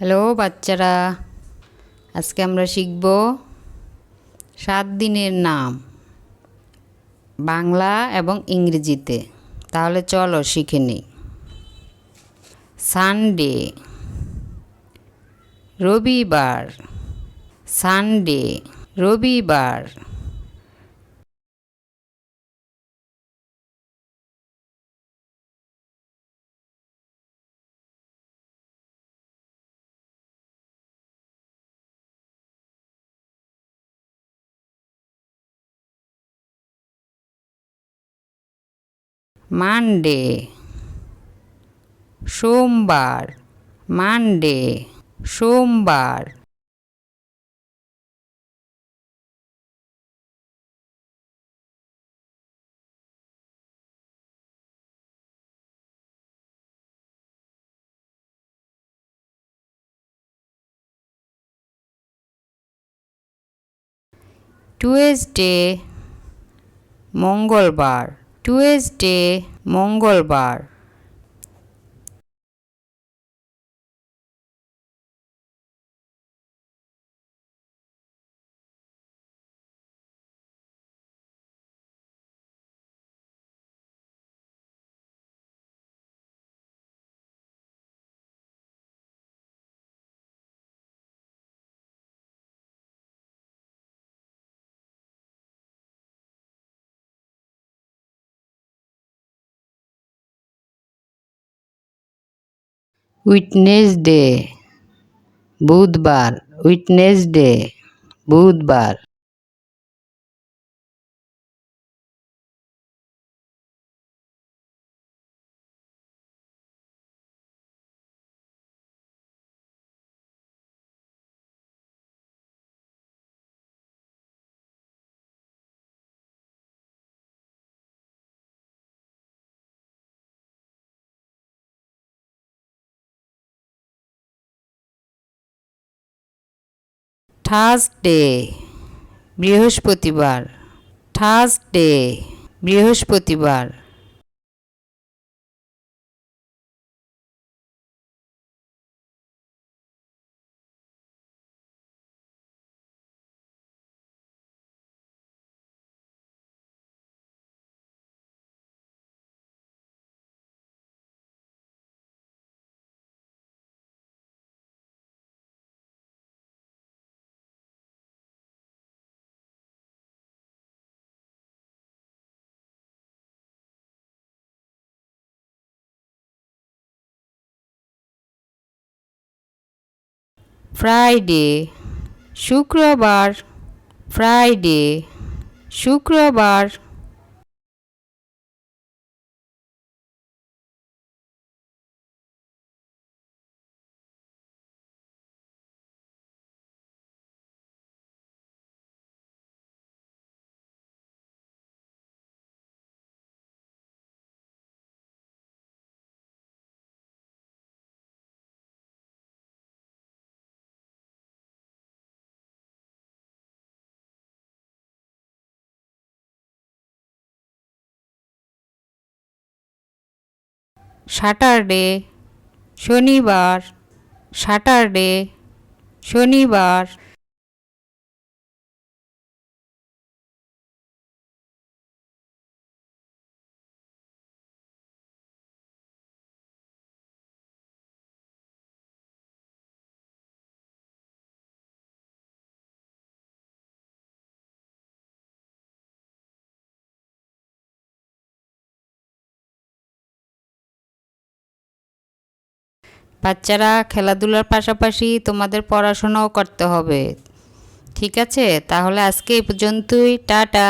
Hello বাচ্চারা, আজকে আমরা শিখব 7 দিনের নাম বাংলা এবং ইংরেজিতে। তাহলে চলো শিখে নিই। সানডে, রবিবার। সানডে, রবিবার। মানডে, সোমবার। মানডে, সোমবার। টুয়েসডে, মঙ্গলবার। টুয়েসডে, মঙ্গলবার। উইডনেসডে, বুধবার। উইডনেসডে, বুধবার। থার্সডে, বৃহস্পতিবার। থার্সডে, বৃহস্পতিবার। ফ্রাইডে, শুক্রবার। ফ্রাইডে, শুক্রবার। স্যাটারডে, শনিবার। স্যাটারডে, শনিবার। বাচ্চারা, খেলাধুলার পাশাপাশি তোমাদের পড়াশোনাও করতে হবে, ঠিক আছে? তাহলে আজকে এই পর্যন্তই। টাটা।